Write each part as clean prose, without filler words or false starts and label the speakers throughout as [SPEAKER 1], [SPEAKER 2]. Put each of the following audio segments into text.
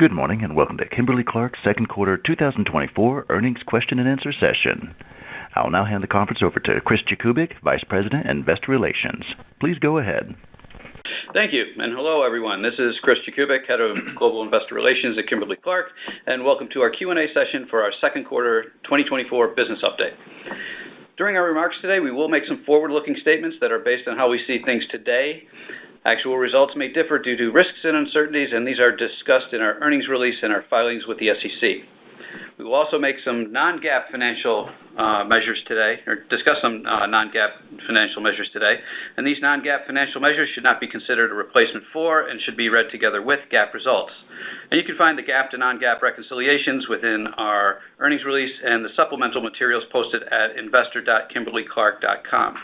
[SPEAKER 1] Good morning and welcome to Kimberly-Clark's second quarter 2024 earnings question and answer session. I'll now hand the conference over to Chris Jakubik, Vice President, Investor Relations. Please go ahead.
[SPEAKER 2] Thank you, and hello everyone. This is Chris Jakubik, Head of Global Investor Relations at Kimberly-Clark, and welcome to our Q&A session for our second quarter 2024 business update. During our remarks today, we will make some forward-looking statements that are based on how we see things today. Actual results may differ due to risks and uncertainties, and these are discussed in our earnings release and our filings with the SEC. We will also make some non-GAAP financial measures today, or discuss some non-GAAP financial measures today. And these non-GAAP financial measures should not be considered a replacement for and should be read together with GAAP results. And you can find the GAAP to non-GAAP reconciliations within our earnings release and the supplemental materials posted at investor.kimberlyclark.com.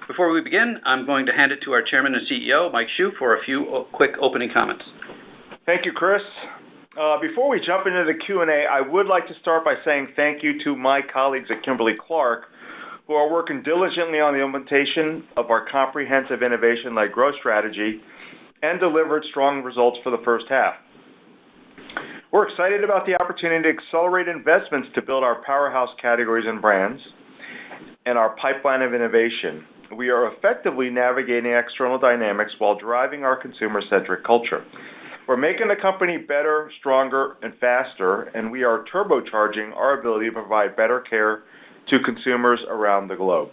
[SPEAKER 2] Before we begin, I'm going to hand it to our Chairman and CEO, Mike Hsu, for a few quick opening comments.
[SPEAKER 3] Thank you, Chris. Before we jump into the Q&A, I would like to start by saying thank you to my colleagues at Kimberly-Clark who are working diligently on the implementation of our comprehensive innovation-led growth strategy and delivered strong results for the first half. We're excited about the opportunity to accelerate investments to build our powerhouse categories and brands and our pipeline of innovation. We are effectively navigating external dynamics while driving our consumer-centric culture. We're making the company better, stronger, and faster, and we are turbocharging our ability to provide better care to consumers around the globe.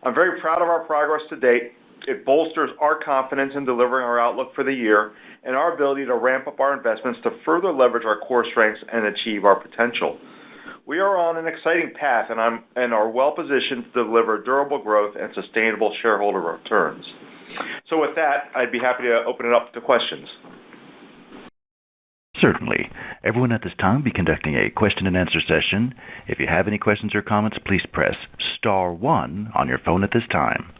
[SPEAKER 3] I'm very proud of our progress to date. It bolsters our confidence in delivering our outlook for the year and our ability to ramp up our investments to further leverage our core strengths and achieve our potential. We are on an exciting path and are well-positioned to deliver durable growth and sustainable shareholder returns. So with that, I'd be happy to open it up to questions.
[SPEAKER 1] Certainly. Everyone at this time will be conducting a question and answer session. If you have any questions or comments, please press star one on your phone at this time.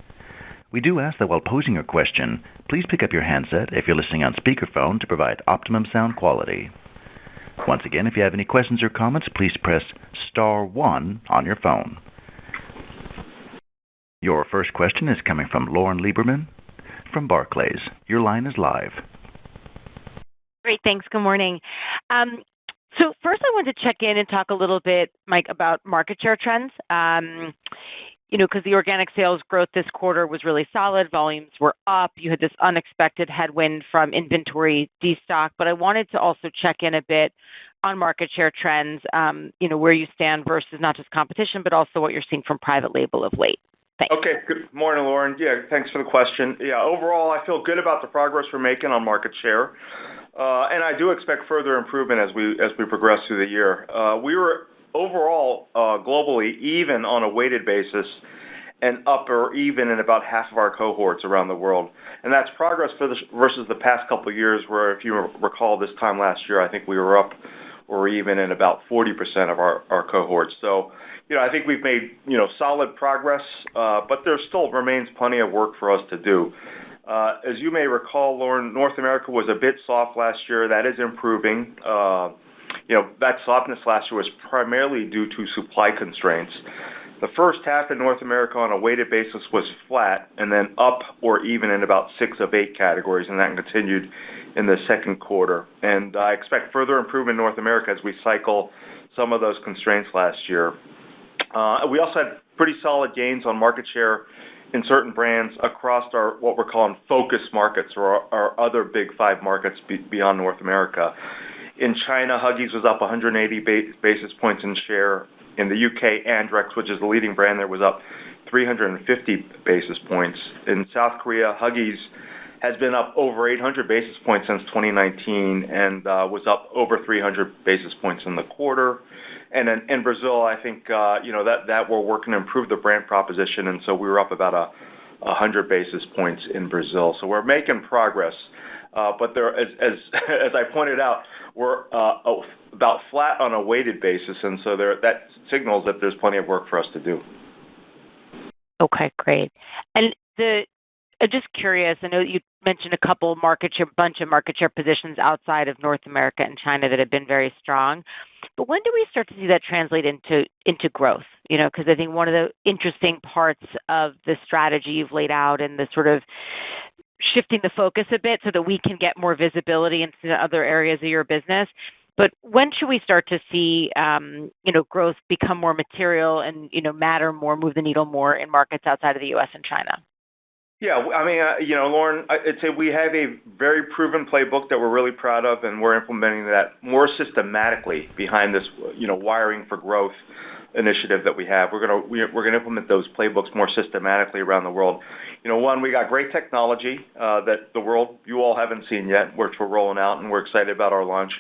[SPEAKER 1] We do ask that while posing your question, please pick up your handset if you're listening on speakerphone to provide optimum sound quality. Once again, if you have any questions or comments, please press star one on your phone. Your first question is coming from Lauren Lieberman from Barclays. Your line is live.
[SPEAKER 4] Great, thanks. Good morning. So first I wanted to check in and talk a little bit, Mike, about market share trends. Because the organic sales growth this quarter was really solid. Volumes were up. You had this unexpected headwind from inventory destock. But I wanted to also check in a bit on market share trends, where you stand versus not just competition, but also what you're seeing from private label of late. Thanks.
[SPEAKER 3] Okay, good morning, Lauren. Yeah, thanks for the question. Yeah, overall, I feel good about the progress we're making on market share. And I do expect further improvement as we progress through the year. We were overall, globally, even on a weighted basis and up or even in about half of our cohorts around the world. And that's progress versus the past couple of years where, if you recall this time last year, I think we were up or even in about 40% of our cohorts. So, I think we've made, solid progress, but there still remains plenty of work for us to do. As you may recall, Lauren, North America was a bit soft last year. That is improving. That softness last year was primarily due to supply constraints. The first half in North America on a weighted basis was flat and then up or even in about 6 of 8 categories, and that continued in the second quarter. And I expect further improvement in North America as we cycle some of those constraints last year. We also had pretty solid gains on market share in certain brands across our what we're calling focus markets or our other big 5 markets beyond North America. In China, Huggies was up 180 basis points in share. In the UK, Andrex, which is the leading brand there, was up 350 basis points. In South Korea, Huggies has been up over 800 basis points since 2019 and was up over 300 basis points in the quarter. And in Brazil, I think, that we're working to improve the brand proposition, and so we were up about 100 basis points in Brazil. So we're making progress. But there, as I pointed out, we're about flat on a weighted basis, and so that signals that there's plenty of work for us to do.
[SPEAKER 4] Okay, great. And just curious, I know you mentioned a bunch of market share positions outside of North America and China that have been very strong. But when do we start to see that translate into growth? Because I think one of the interesting parts of the strategy you've laid out and the sort of shifting the focus a bit so that we can get more visibility into other areas of your business. But when should we start to see, growth become more material and, matter more, move the needle more in markets outside of the U.S. and China?
[SPEAKER 3] Yeah, I mean, Lauren, I'd say we have a very proven playbook that we're really proud of, and we're implementing that more systematically behind this, wiring for growth initiative that we have. We're gonna implement those playbooks more systematically around the world. One, we got great technology that the world you all haven't seen yet, which we're rolling out, and we're excited about our launch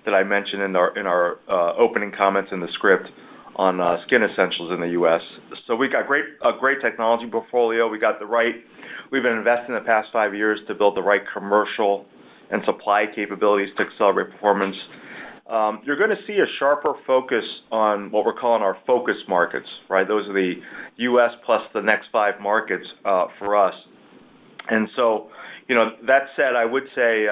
[SPEAKER 3] that I mentioned in our opening comments in the script on skin essentials in the U.S. So we got a great technology portfolio. We've been investing the past 5 years to build the right commercial and supply capabilities to accelerate performance. You're going to see a sharper focus on what we're calling our focus markets, right? Those are the U.S. plus the next 5 markets for us. And so, that said, I would say,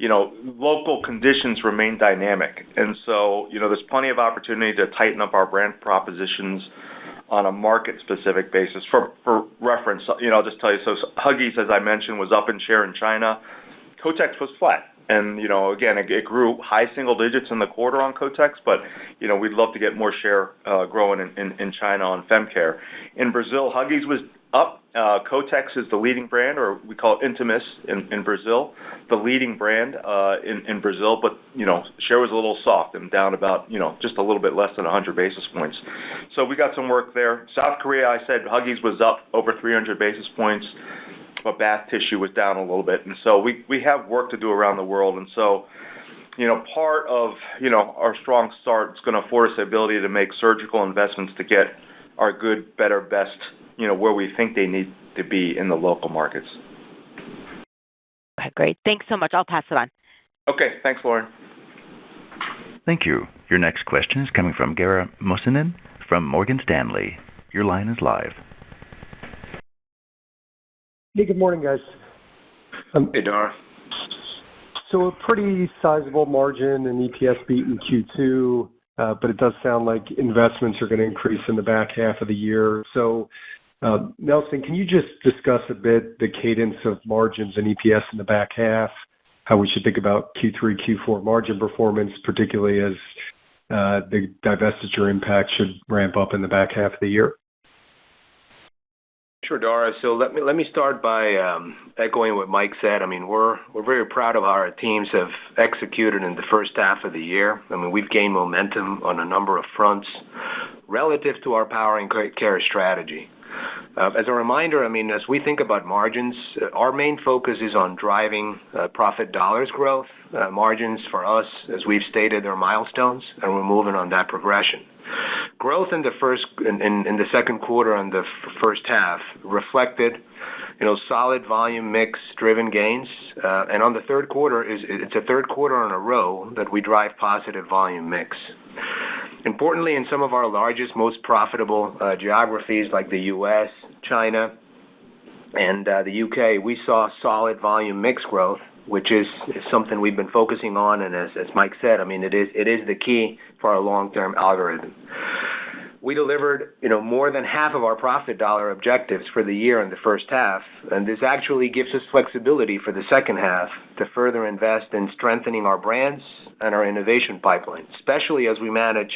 [SPEAKER 3] local conditions remain dynamic. And so, there's plenty of opportunity to tighten up our brand propositions on a market-specific basis. For reference, I'll just tell you, so Huggies, as I mentioned, was up in share in China. Kotex was flat. And, again, it grew high single digits in the quarter on Kotex, but, we'd love to get more share growing in China on Fem Care. In Brazil, Huggies was up. Kotex is the leading brand, or we call it Intimus in Brazil, the leading brand in Brazil, but, share was a little soft and down about, just a little bit less than 100 basis points. So we got some work there. South Korea, I said Huggies was up over 300 basis points, but bath tissue was down a little bit. And so we have work to do around the world. And so, part of, our strong start is going to afford us the ability to make surgical investments to get our good, better, best, where we think they need to be in the local markets.
[SPEAKER 4] Okay, great. Thanks so much. I'll pass it on.
[SPEAKER 3] Okay. Thanks, Lauren.
[SPEAKER 1] Thank you. Your next question is coming from Dara Mohsenian from Morgan Stanley. Your line is live.
[SPEAKER 5] Hey, good morning, guys.
[SPEAKER 3] Hey, Dara.
[SPEAKER 5] So a pretty sizable margin and EPS beat in Q2, but it does sound like investments are going to increase in the back half of the year. So, Nelson, can you just discuss a bit the cadence of margins and EPS in the back half, how we should think about Q3, Q4 margin performance, particularly as the divestiture impact should ramp up in the back half of the year?
[SPEAKER 6] Sure, Dara. So let me start by echoing what Mike said. I mean, we're very proud of how our teams have executed in the first half of the year. I mean, we've gained momentum on a number of fronts relative to our Power and Care strategy. As a reminder, I mean, as we think about margins, our main focus is on driving profit dollars growth. Margins for us, as we've stated, are milestones, and we're moving on that progression. Growth in the second quarter and the first half reflected, solid volume mix driven gains. And on the third quarter, it's a third quarter in a row that we drive positive volume mix. Importantly, in some of our largest, most profitable geographies like the U.S., China, and the U.K., we saw solid volume mix growth, which is something we've been focusing on. And as Mike said, I mean, it is the key for our long-term algorithm. We delivered, more than half of our profit dollar objectives for the year in the first half, and this actually gives us flexibility for the second half to further invest in strengthening our brands and our innovation pipeline, especially as we manage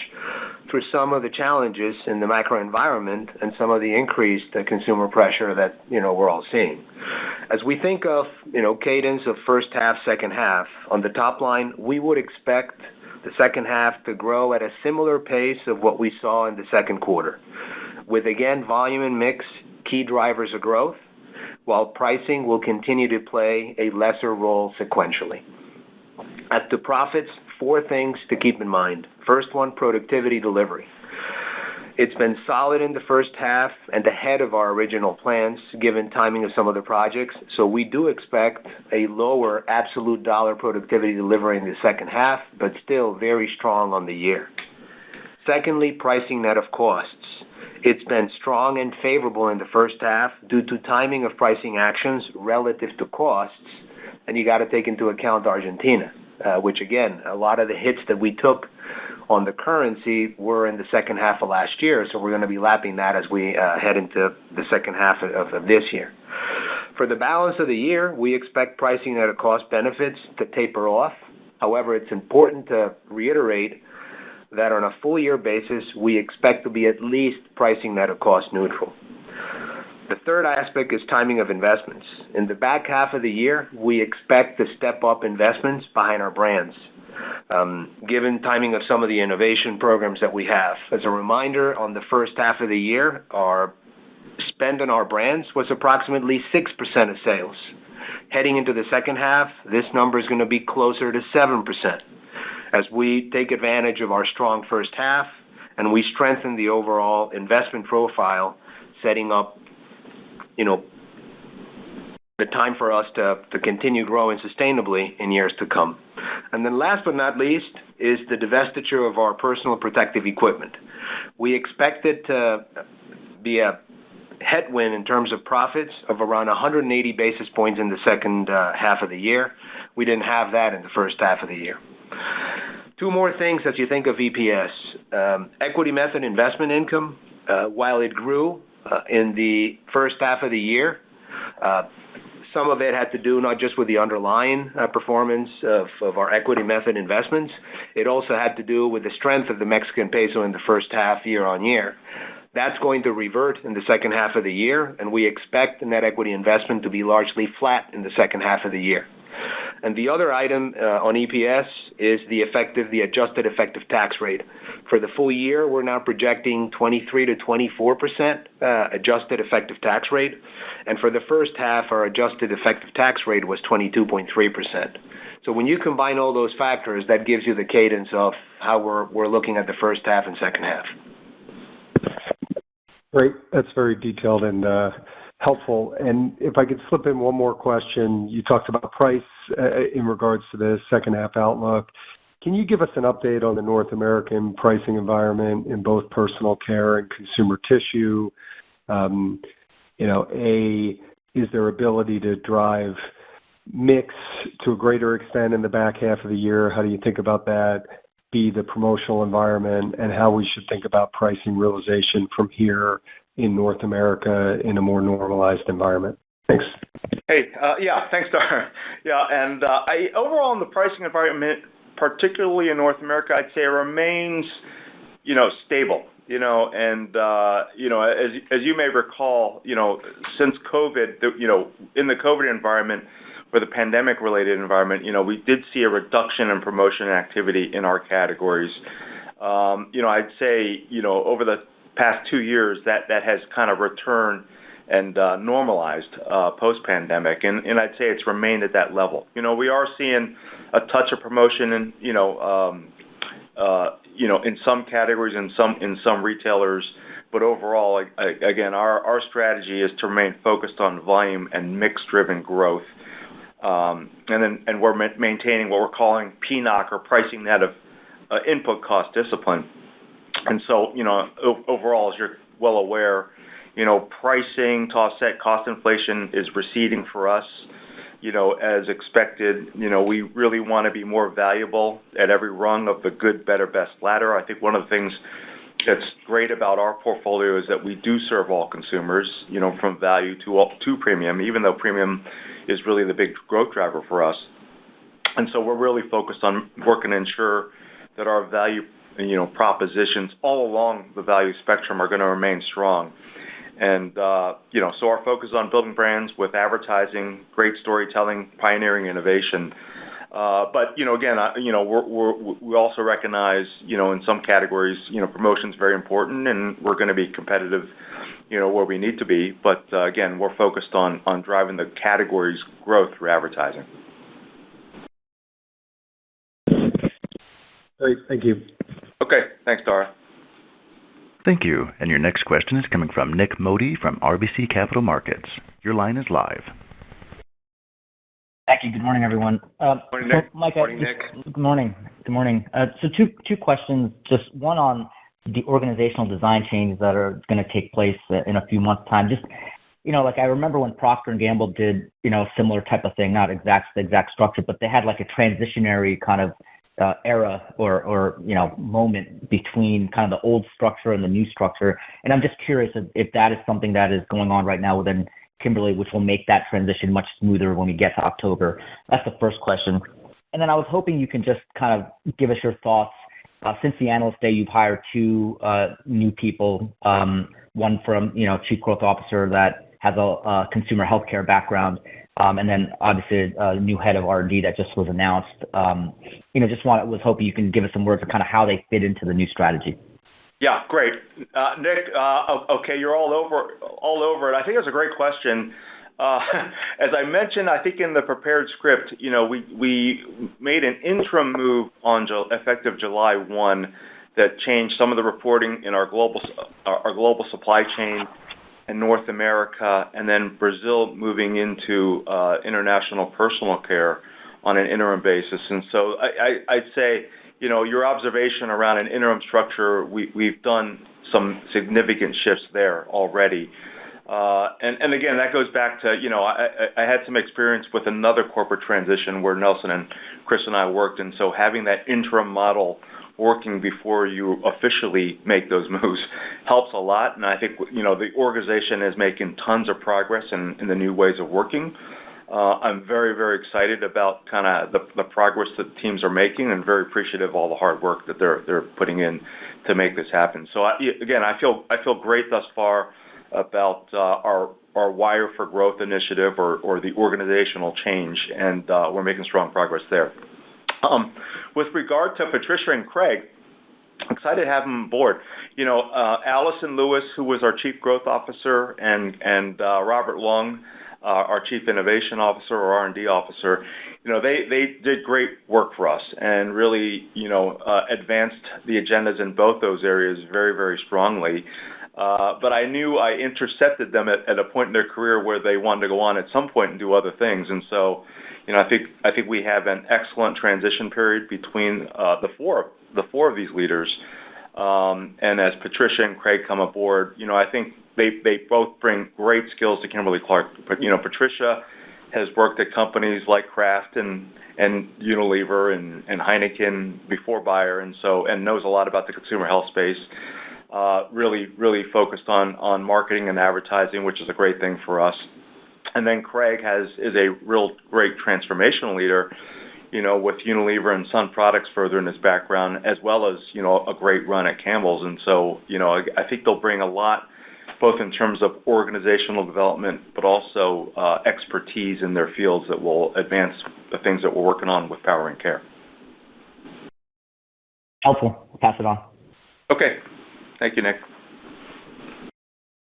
[SPEAKER 6] through some of the challenges in the macro environment and some of the increased consumer pressure that, we're all seeing. As we think of, cadence of first half, second half, on the top line, we would expect the second half to grow at a similar pace of what we saw in the second quarter, with, again, volume and mix key drivers of growth, while pricing will continue to play a lesser role sequentially. At the profits, 4 things to keep in mind. First one, productivity delivery. It's been solid in the first half and ahead of our original plans, given timing of some of the projects. So we do expect a lower absolute dollar productivity delivery in the second half, but still very strong on the year. Secondly, pricing net of costs. It's been strong and favorable in the first half due to timing of pricing actions relative to costs, and you got to take into account Argentina, which again, a lot of the hits that we took on the currency were in the second half of last year, so we're going to be lapping that as we head into the second half of this year. For the balance of the year, we expect pricing net of cost benefits to taper off. However, it's important to reiterate that on a full year basis, we expect to be at least pricing net of cost neutral. The third aspect is timing of investments. In the back half of the year, we expect to step up investments behind our brands, given timing of some of the innovation programs that we have. As a reminder, on the first half of the year, our spend on our brands was approximately 6% of sales. Heading into the second half, this number is going to be closer to 7% as we take advantage of our strong first half and we strengthen the overall investment profile, setting up the time for us to continue growing sustainably in years to come. And then last but not least is the divestiture of our personal protective equipment. We expect it to be a headwind in terms of profits of around 180 basis points in the second half of the year. We didn't have that in the first half of the year. Two more things as you think of EPS. Equity method investment income, while it grew in the first half of the year, some of it had to do not just with the underlying performance of our equity method investments. It also had to do with the strength of the Mexican peso in the first half year on year. That's going to revert in the second half of the year, and we expect the net equity investment to be largely flat in the second half of the year. And the other item on EPS is the adjusted effective tax rate. For the full year, we're now projecting 23 to 24% adjusted effective tax rate. And for the first half, our adjusted effective tax rate was 22.3%. So when you combine all those factors, that gives you the cadence of how we're looking at the first half and second half.
[SPEAKER 5] Great. That's very detailed and helpful. And if I could slip in one more question, you talked about price in regards to the second half outlook. Can you give us an update on the North American pricing environment in both personal care and consumer tissue? Is there ability to drive mix to a greater extent in the back half of the year? How do you think about that? B, the promotional environment and how we should think about pricing realization from here in North America in a more normalized environment. Thanks.
[SPEAKER 3] Hey, thanks, Dar. And overall in the pricing environment, particularly in North America, I'd say it remains, stable. As you may recall, since COVID, in the COVID environment, for the pandemic-related environment, we did see a reduction in promotion activity in our categories. I'd say, over the past 2 years, that has kind of returned and normalized post-pandemic, and I'd say it's remained at that level. We are seeing a touch of promotion in some categories and in some retailers, but overall, again, our strategy is to remain focused on volume and mix-driven growth. And we're maintaining what we're calling PNOC, or pricing net of input cost discipline. And so, overall, as you're well aware, pricing to offset cost inflation is receding for us, as expected. We really want to be more valuable at every rung of the good, better, best ladder. I think one of the things that's great about our portfolio is that we do serve all consumers, from value to premium, even though premium is really the big growth driver for us. And so we're really focused on working to ensure that our value, propositions all along the value spectrum are going to remain strong. And, so our focus is on building brands with advertising, great storytelling, pioneering innovation. But, again, we also recognize, in some categories, promotion is very important, and we're going to be competitive, where we need to be. But, again, we're focused on driving the category's growth through advertising.
[SPEAKER 5] Great. Thank you.
[SPEAKER 3] Okay. Thanks, Dara.
[SPEAKER 1] Thank you. And your next question is coming from Nik Modi from RBC Capital Markets. Your line is live.
[SPEAKER 7] Thank you. Good morning, everyone.
[SPEAKER 3] Morning, Nick.
[SPEAKER 7] Mike,
[SPEAKER 3] Morning, Nick.
[SPEAKER 7] Good morning. Good morning. So two questions. Just one on the organizational design changes that are going to take place in a few months' time. Just, I remember when Procter & Gamble did, similar type of thing, not the exact structure, but they had like a transitionary kind of era or moment between kind of the old structure and the new structure. And I'm just curious if that is something that is going on right now within Kimberly, which will make that transition much smoother when we get to October? That's the first question. And then I was hoping you can just kind of give us your thoughts. Since the Analyst Day, you've hired two new people, one from, Chief Growth Officer that has a consumer healthcare background, and then obviously a new head of R&D that just was announced. Was hoping you can give us some words of kind of how they fit into the new strategy.
[SPEAKER 3] Yeah, great. Nick, okay, you're all over it. I think it's a great question. As I mentioned, I think in the prepared script, we made an interim move on effective July 1 that changed some of the reporting in our global supply chain in North America, and then Brazil moving into international personal care on an interim basis. And so I'd say, your observation around an interim structure, we've done some significant shifts there already. And again, that goes back to, I had some experience with another corporate transition where Nelson and Chris and I worked, and so having that interim model working before you officially make those moves helps a lot. And I think, the organization is making tons of progress in the new ways of working. I'm very, very excited about kind of the progress that teams are making, and very appreciative of all the hard work that they're putting in to make this happen. So again, I feel great thus far about our Wire for Growth initiative or the organizational change, and we're making strong progress there. With regard to Patricia and Craig, excited to have them on board. Allison Lewis, who was our Chief Growth Officer, and Robert Long, our Chief Innovation Officer or R&D Officer, they did great work for us and really, advanced the agendas in both those areas very, very strongly. But I knew I intercepted them at a point in their career where they wanted to go on at some point and do other things. And so, I think we have an excellent transition period between the four of these leaders. And as Patricia and Craig come aboard, I think they both bring great skills to Kimberly-Clark. But, Patricia has worked at companies like Kraft and Unilever and Heineken before Bayer, and knows a lot about the consumer health space. Really focused on marketing and advertising, which is a great thing for us. And then Craig is a real great transformational leader, with Unilever and Sun Products further in his background, as well as, a great run at Campbell's. And so, I think they'll bring a lot, both in terms of organizational development, but also expertise in their fields that will advance the things that we're working on with Power and Care.
[SPEAKER 7] Helpful. I'll pass it on.
[SPEAKER 3] Okay. Thank you, Nick.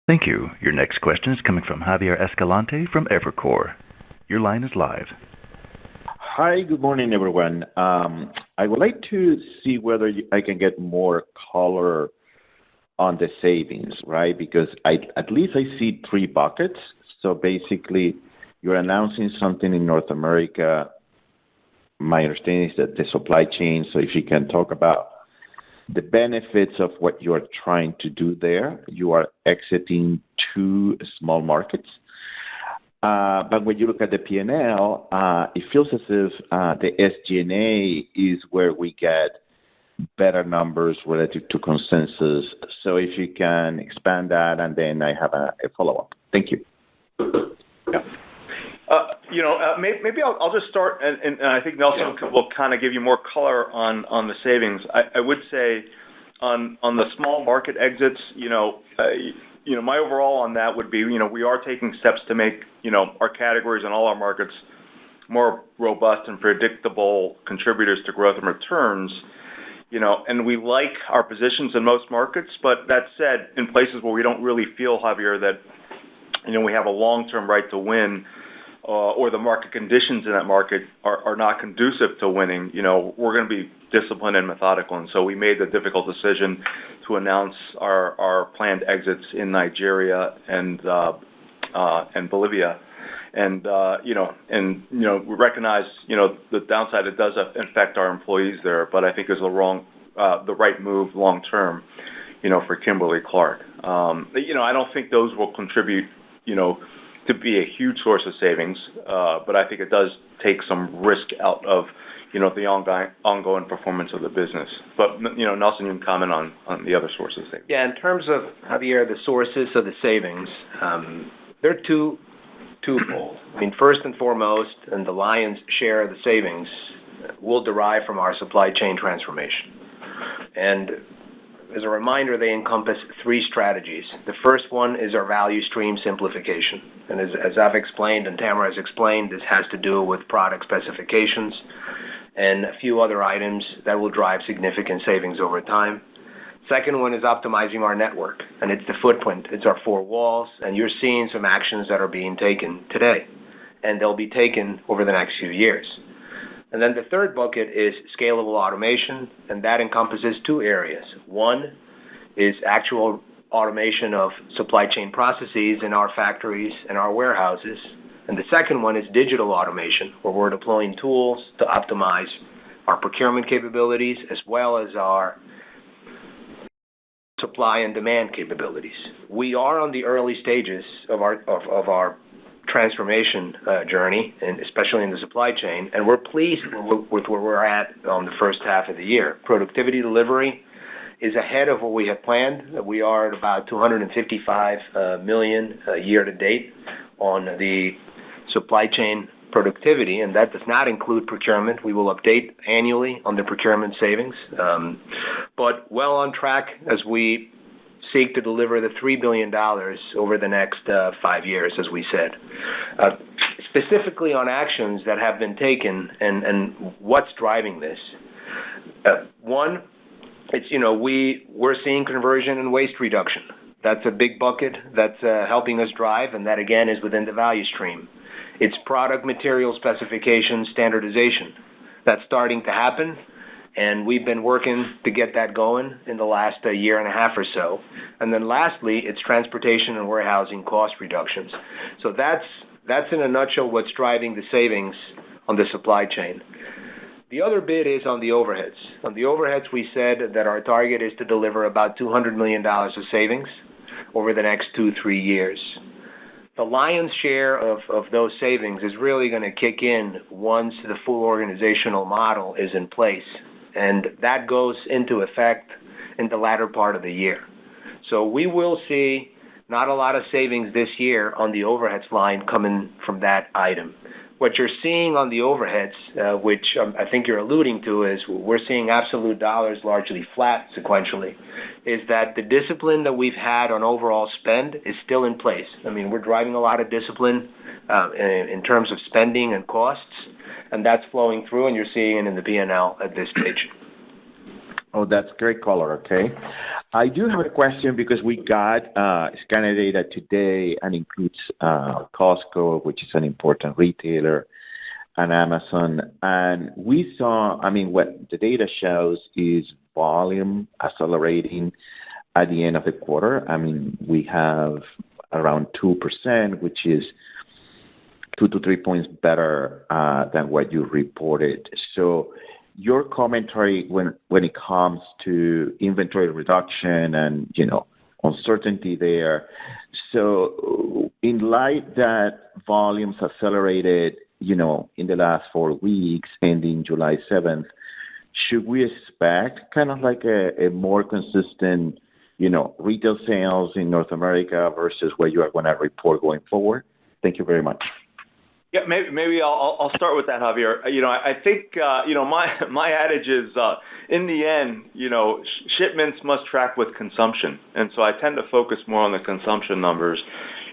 [SPEAKER 1] Thank you. Your next question is coming from Javier Escalante from Evercore. Your line is live.
[SPEAKER 8] Hi, good morning, everyone. I would like to see whether I can get more color on the savings, right? Because at least I see three buckets. So basically, you're announcing something in North America. My understanding is that the supply chain, so if you can talk about the benefits of what you are trying to do there. You are exiting two small markets. But when you look at the P&L, it feels as if the SG&A is where we get better numbers relative to consensus. So if you can expand that, and then I have a follow-up. Thank you.
[SPEAKER 3] Yeah. Maybe I'll just start, and I think Nelson will kind of give you more color on the savings. I would say on the small market exits, my overall on that would be, we are taking steps to make, our categories in all our markets more robust and predictable contributors to growth and returns. And we like our positions in most markets, but that said, in places where we don't really feel, Javier, that, we have a long-term right to win, or the market conditions in that market are not conducive to winning, we're going to be disciplined and methodical. And so we made the difficult decision to announce our planned exits in Nigeria and Bolivia. And we recognize, the downside, it does affect our employees there, but I think is the right move long term, for Kimberly-Clark. I don't think those will contribute, to be a huge source of savings, but I think it does take some risk out of, the ongoing performance of the business. But, Nelson, you can comment on the other sources there.
[SPEAKER 6] Yeah, in terms of, Javier, the sources of the savings, there are two twofold. I mean, first and foremost, and the lion's share of the savings will derive from our supply chain transformation. And as a reminder, they encompass three strategies. The first one is our value stream simplification. And as I've explained and Tamara has explained, this has to do with product specifications and a few other items that will drive significant savings over time. Second one is optimizing our network, and it's the footprint. It's our four walls, and you're seeing some actions that are being taken today, and they'll be taken over the next few years. And then the third bucket is scalable automation, and that encompasses two areas. One is actual automation of supply chain processes in our factories and our warehouses. And the second one is digital automation, where we're deploying tools to optimize our procurement capabilities as well as our supply and demand capabilities. We are on the early stages of our transformation journey, and especially in the supply chain, and we're pleased with where we're at on the first half of the year. Productivity delivery is ahead of what we had planned. We are at about $255 million year to date on the supply chain productivity, and that does not include procurement. We will update annually on the procurement savings, but well on track as we seek to deliver the $3 billion over the next 5 years, as we said. Specifically on actions that have been taken and what's driving this. One, it's, we're seeing conversion and waste reduction. That's a big bucket that's helping us drive, and that again is within the value stream. It's product material specification standardization. That's starting to happen, and we've been working to get that going in the last year and a half or so. And then lastly, it's transportation and warehousing cost reductions. So that's in a nutshell what's driving the savings on the supply chain. The other bit is on the overheads. On the overheads, we said that our target is to deliver about $200 million of savings over the next 2-3 years. The lion's share of those savings is really going to kick in once the full organizational model is in place, and that goes into effect in the latter part of the year. So we will see not a lot of savings this year on the overheads line coming from that item. What you're seeing on the overheads, which I think you're alluding to, is we're seeing absolute dollars largely flat sequentially, is that the discipline that we've had on overall spend is still in place. I mean, we're driving a lot of discipline in terms of spending and costs, and that's flowing through, and you're seeing it in the P&L at this stage.
[SPEAKER 8] Oh, that's great color, okay. I do have a question because we got scanner data today and includes Costco, which is an important retailer, and Amazon. And we saw, what the data shows is volume accelerating at the end of the quarter. We have around 2%, which is 2 to 3 points better than what you reported. So your commentary when it comes to inventory reduction and, uncertainty there. So in light that volumes accelerated, in the last 4 weeks, ending July 7th, should we expect kind of like a more consistent, retail sales in North America versus what you are going to report going forward? Thank you very much.
[SPEAKER 3] Yeah, maybe I'll start with that, Javier. I think my adage is in the end, shipments must track with consumption, and so I tend to focus more on the consumption numbers.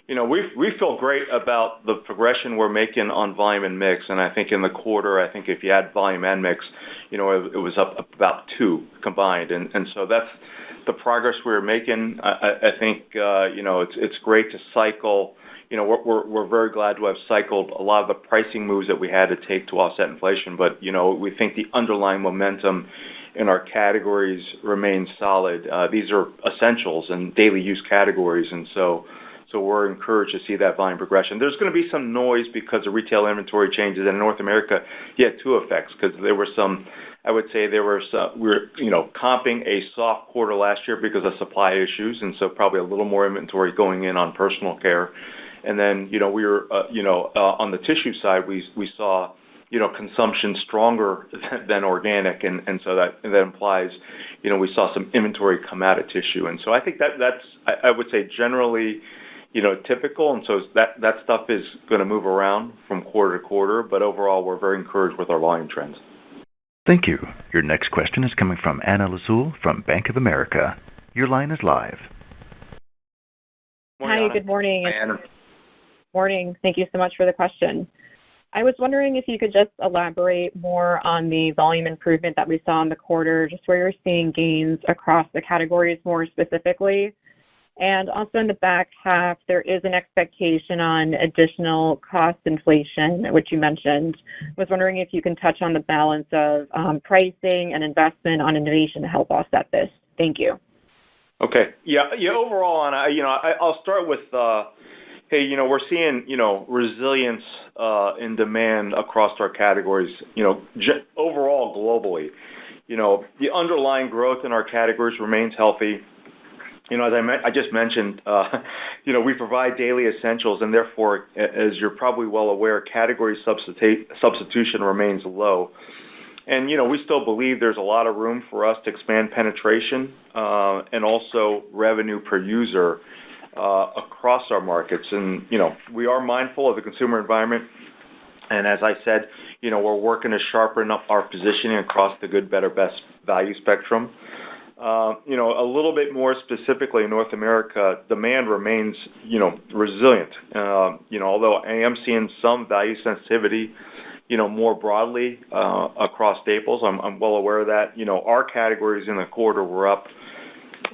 [SPEAKER 3] We feel great about the progression we're making on volume and mix, and I think in the quarter, if you add volume and mix, it was up about 2 combined, and so that's the progress we're making. I think it's great to cycle. We're very glad to have cycled a lot of the pricing moves that we had to take to offset inflation, but we think the underlying momentum in our categories remains solid. These are essentials and daily use categories, and so we're encouraged to see that volume progression. There's going to be some noise because of retail inventory changes in North America. You had 2 effects because there were some. I would say we're comping a soft quarter last year because of supply issues, and so probably a little more inventory going in on personal care. And then, we were, on the tissue side, we saw, consumption stronger than organic. And so that implies, we saw some inventory come out of tissue. And so I think that's, I would say generally, typical, and so that stuff is going to move around from quarter to quarter. But overall, we're very encouraged with our volume trends.
[SPEAKER 1] Thank you. Your next question is coming from Anna Lizzul from Bank of America. Your line is live.
[SPEAKER 3] Morning,
[SPEAKER 9] Hi, good morning.
[SPEAKER 3] Hi, Anna.
[SPEAKER 9] Morning. Thank you so much for the question. I was wondering if you could just elaborate more on the volume improvement that we saw in the quarter, just where you're seeing gains across the categories more specifically. And also in the back half, there is an expectation on additional cost inflation, which you mentioned. I was wondering if you can touch on the balance of pricing and investment on innovation to help offset this. Thank you.
[SPEAKER 3] Okay. Yeah. Overall, Anna, I'll start with, we're seeing, resilience in demand across our categories, overall globally. The underlying growth in our categories remains healthy. As I just mentioned, we provide daily essentials, and therefore, as you're probably well aware, category substitution remains low. And, we still believe there's a lot of room for us to expand penetration and also revenue per user across our markets. And, we are mindful of the consumer environment. And as I said, we're working to sharpen up our positioning across the good, better, best value spectrum. A little bit more specifically in North America, demand remains, resilient. Although I am seeing some value sensitivity, more broadly across staples. I'm well aware of that. Our categories in the quarter were up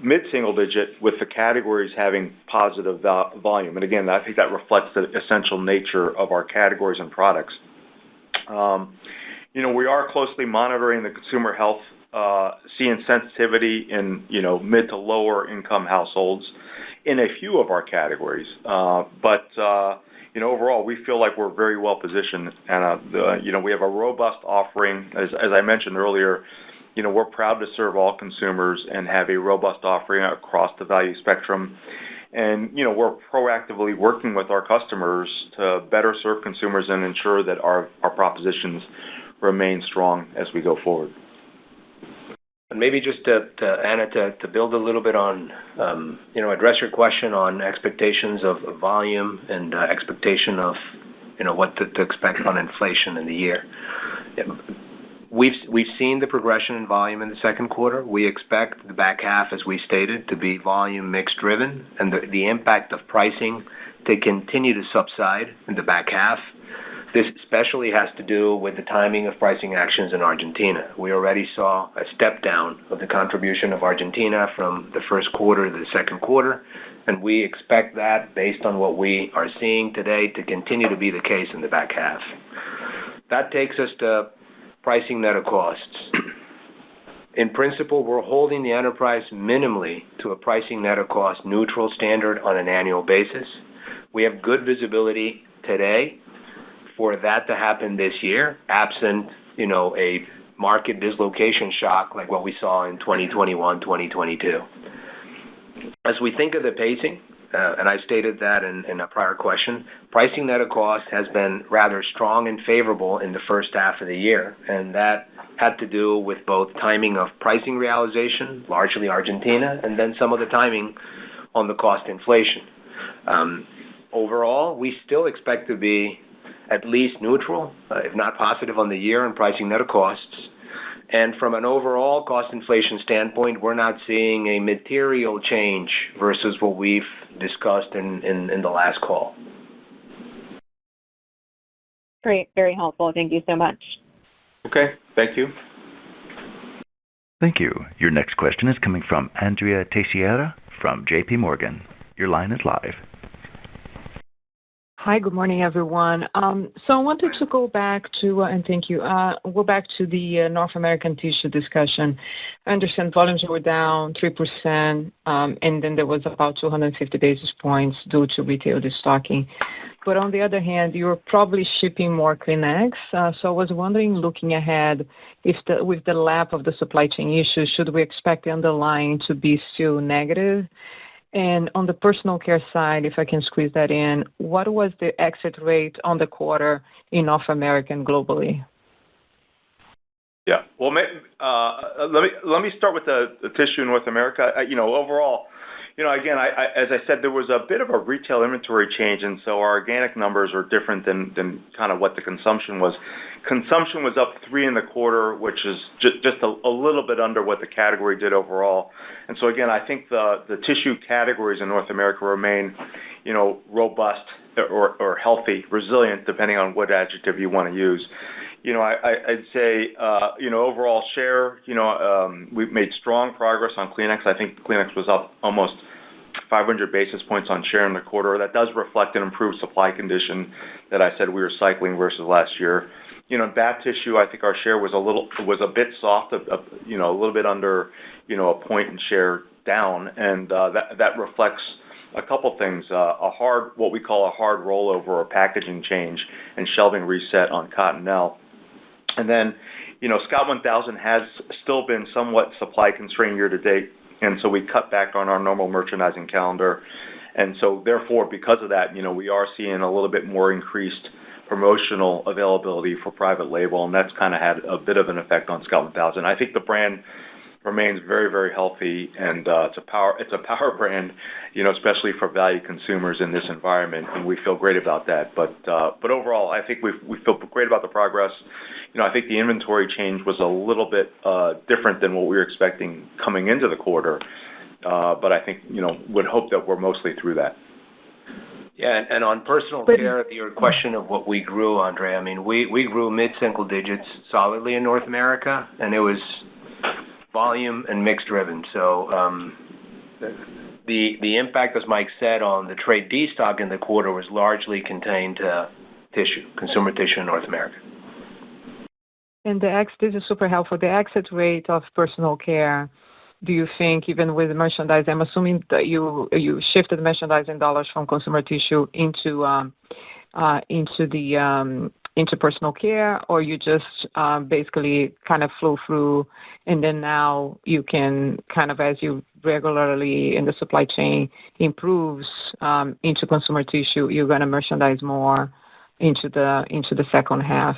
[SPEAKER 3] mid-single digit with the categories having positive volume. And again, I think that reflects the essential nature of our categories and products. We are closely monitoring the consumer health, seeing sensitivity in, mid to lower income households in a few of our categories. But overall, we feel like we're very well positioned. And, we have a robust offering. As I mentioned earlier, we're proud to serve all consumers and have a robust offering across the value spectrum. And, we're proactively working with our customers to better serve consumers and ensure that our propositions remain strong as we go forward.
[SPEAKER 6] And maybe just to Anna, to build a little bit on, address your question on expectations of volume and expectation of, what to expect on inflation in the year. We've seen the progression in volume in the second quarter. We expect the back half, as we stated, to be volume mix driven, and the impact of pricing to continue to subside in the back half. This especially has to do with the timing of pricing actions in Argentina. We already saw a step down of the contribution of Argentina from the first quarter to the second quarter, and we expect that, based on what we are seeing today, to continue to be the case in the back half. That takes us to pricing net of costs. In principle, we're holding the enterprise minimally to a pricing net of cost neutral standard on an annual basis. We have good visibility today for that to happen this year, absent, a market dislocation shock like what we saw in 2021, 2022. As we think of the pacing, and I stated that in a prior question, pricing net of cost has been rather strong and favorable in the first half of the year, and that had to do with both timing of pricing realization, largely Argentina, and then some of the timing on the cost inflation. Overall, we still expect to be at least neutral, if not positive on the year in pricing net of costs. And from an overall cost inflation standpoint, we're not seeing a material change versus what we've discussed in the last call.
[SPEAKER 9] Great. Very helpful. Thank you so much.
[SPEAKER 3] Okay. Thank you.
[SPEAKER 1] Thank you. Your next question is coming from Andrea Teixeira from JP Morgan. Your line is live.
[SPEAKER 10] Hi, good morning, everyone. So I wanted to go back to, and thank you, go back to the North American tissue discussion. I understand volumes were down 3%, and then there was about 250 basis points due to retail destocking. But on the other hand, you're probably shipping more Kleenex. So I was wondering, looking ahead, with the lap of the supply chain issues, should we expect the underlying to be still negative? And on the personal care side, if I can squeeze that in, what was the exit rate on the quarter in North America and globally?
[SPEAKER 3] Yeah. Well, let me start with the tissue in North America. Overall, Again, as I said, there was a bit of a retail inventory change, and so our organic numbers are different than kind of what the consumption was. Consumption was up 3 in the quarter, which is just a little bit under what the category did overall. And so again, I think the tissue categories in North America remain, robust or healthy, resilient, depending on what adjective you want to use. I'd say, overall share, we've made strong progress on Kleenex. I think Kleenex was up almost 500 basis points on share in the quarter. That does reflect an improved supply condition that I said we were cycling versus last year. In bath tissue, I think our share was a bit soft, a little bit under, a point in share down, and that reflects a couple things, what we call a hard rollover or packaging change and shelving reset on Cottonelle. And then, Scott 1000 has still been somewhat supply constrained year to date, and so we cut back on our normal merchandising calendar. And so therefore, because of that, we are seeing a little bit more increased promotional availability for private label, and that's kind of had a bit of an effect on Scott 1000. I think the brand remains very, very healthy, and it's a power brand, especially for value consumers in this environment, and we feel great about that. But overall, I think we feel great about the progress. I think the inventory change was a little bit different than what we were expecting coming into the quarter, but I think would hope that we're mostly through that.
[SPEAKER 6] Yeah, and on personal care, your question of what we grew, Andre, I mean, we grew mid-single digits solidly in North America, and it was volume and mix driven. So the impact, as Mike said, on the trade destock in the quarter was largely contained to tissue, consumer tissue in North America.
[SPEAKER 10] And this is super helpful. The exit rate of personal care, do you think, even with the merchandise, I'm assuming that you shifted merchandising dollars from consumer tissue into personal care, or you just basically kind of flow through, and then now you can kind of, as you regularly in the supply chain improves into consumer tissue, you're going to merchandise more into the second half,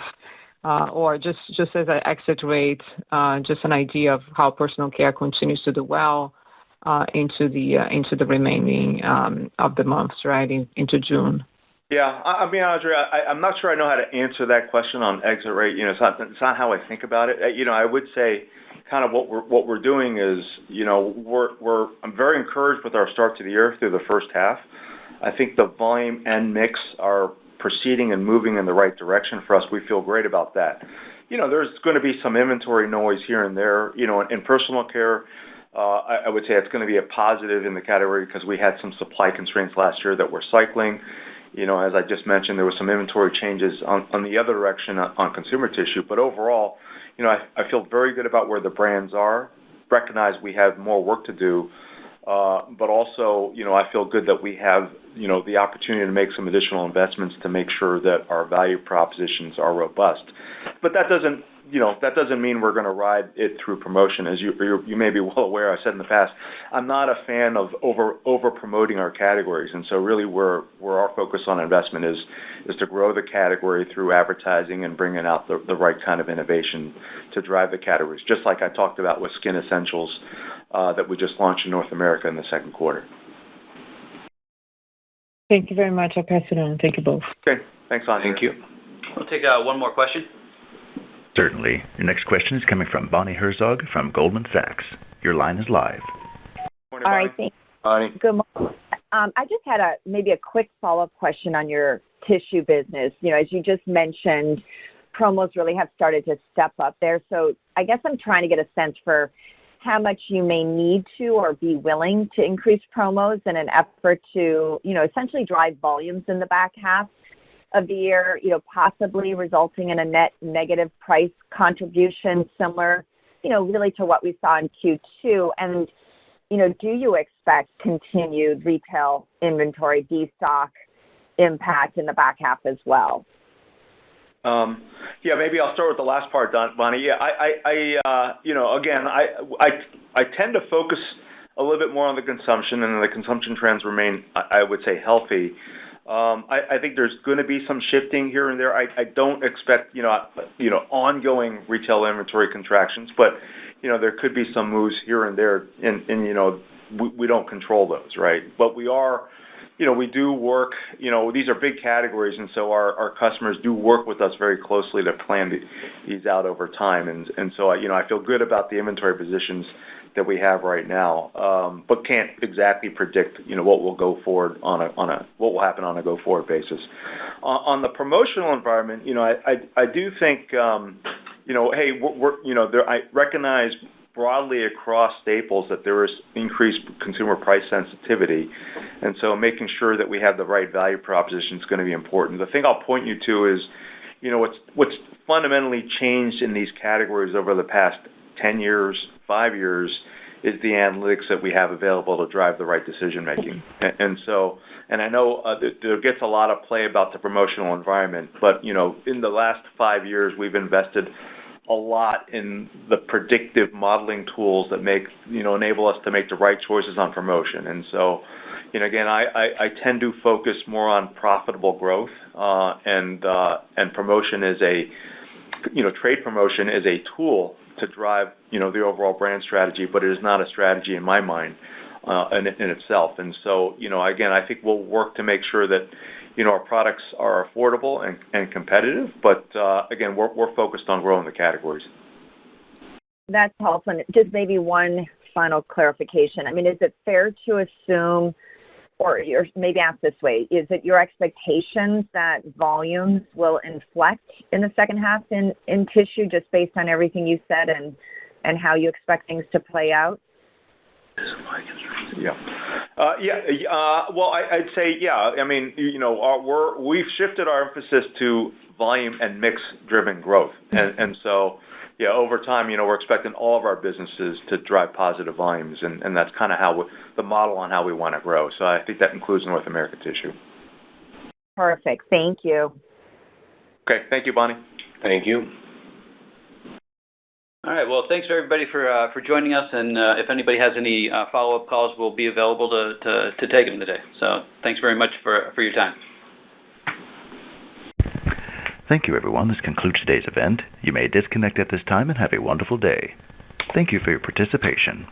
[SPEAKER 10] or just as an exit rate, just an idea of how personal care continues to do well into the remaining of the months, right, into June.
[SPEAKER 3] Yeah, I mean, Andre, I'm not sure I know how to answer that question on exit rate. It's not how I think about it. I would say kind of what we're doing is, I'm very encouraged with our start to the year through the first half. I think the volume and mix are proceeding and moving in the right direction for us. We feel great about that. There's going to be some inventory noise here and there. In personal care, I would say it's going to be a positive in the category because we had some supply constraints last year that we're cycling. As I just mentioned, there was some inventory changes on the other direction on consumer tissue. But overall, I feel very good about where the brands are. Recognize we have more work to do, but also, I feel good that we have, the opportunity to make some additional investments to make sure that our value propositions are robust. But that doesn't mean we're going to ride it through promotion. As you may be well aware, I've said in the past, I'm not a fan of over promoting our categories, and so really where our focus on investment is to grow the category through advertising and bringing out the right kind of innovation to drive the categories, just like I talked about with Skin Essentials that we just launched in North America in the second quarter.
[SPEAKER 10] Thank you very much. I'll pass it on. Thank you both.
[SPEAKER 3] Okay. Thanks, Andre.
[SPEAKER 6] Thank you.
[SPEAKER 2] We'll take one more question.
[SPEAKER 1] Certainly. Your next question is coming from Bonnie Herzog from Goldman Sachs. Your line is live.
[SPEAKER 3] Morning, Bonnie.
[SPEAKER 11] All right, thanks.
[SPEAKER 3] Bonnie.
[SPEAKER 11] Good morning. I just had maybe a quick follow-up question on your tissue business. As you just mentioned, promos really have started to step up there. So I guess I'm trying to get a sense for how much you may need to or be willing to increase promos in an effort to, essentially drive volumes in the back half of the year, possibly resulting in a net negative price contribution similar, really to what we saw in Q2. And, do you expect continued retail inventory destock impact in the back half as well?
[SPEAKER 3] Yeah, maybe I'll start with the last part, Bonnie. Yeah, I tend to focus a little bit more on the consumption, and the consumption trends remain, I would say, healthy. I think there's going to be some shifting here and there. I don't expect, ongoing retail inventory contractions, but, there could be some moves here and there, and we don't control those, right? But we do work, these are big categories, and so our customers do work with us very closely to plan these out over time. And so, I feel good about the inventory positions that we have right now, but can't exactly predict, what will go forward what will happen on a go-forward basis. On the promotional environment, I do think, I recognize broadly across staples that there is increased consumer price sensitivity, and so making sure that we have the right value proposition is going to be important. The thing I'll point you to is, what's fundamentally changed in these categories over the past 10 years, 5 years, is the analytics that we have available to drive the right decision making. And I know there gets a lot of play about the promotional environment, but in the last 5 years we've invested a lot in the predictive modeling tools that enable us to make the right choices on promotion. And so, again, I tend to focus more on profitable growth, and promotion is trade promotion is a tool to drive, the overall brand strategy, but it is not a strategy in my mind, in itself. And so, again, I think we'll work to make sure that, our products are affordable and competitive, but again, we're focused on growing the categories.
[SPEAKER 11] That's helpful. And just maybe one final clarification. I mean, is it fair to assume, or maybe ask this way, is it your expectations that volumes will inflect in the second half in tissue, just based on everything you said and how you expect things to play out?
[SPEAKER 3] Well, I'd say, I mean, we've shifted our emphasis to volume and mix-driven growth, and so, over time, we're expecting all of our businesses to drive positive volumes, and that's kind of how the model on how we want to grow. So I think that includes North America tissue.
[SPEAKER 11] Perfect. Thank you.
[SPEAKER 3] Okay. Thank you, Bonnie.
[SPEAKER 6] Thank you.
[SPEAKER 2] All right. Well, thanks everybody for joining us, and if anybody has any follow-up calls, we'll be available to take them today. So thanks very much for your time.
[SPEAKER 1] Thank you, everyone. This concludes today's event. You may disconnect at this time and have a wonderful day. Thank you for your participation.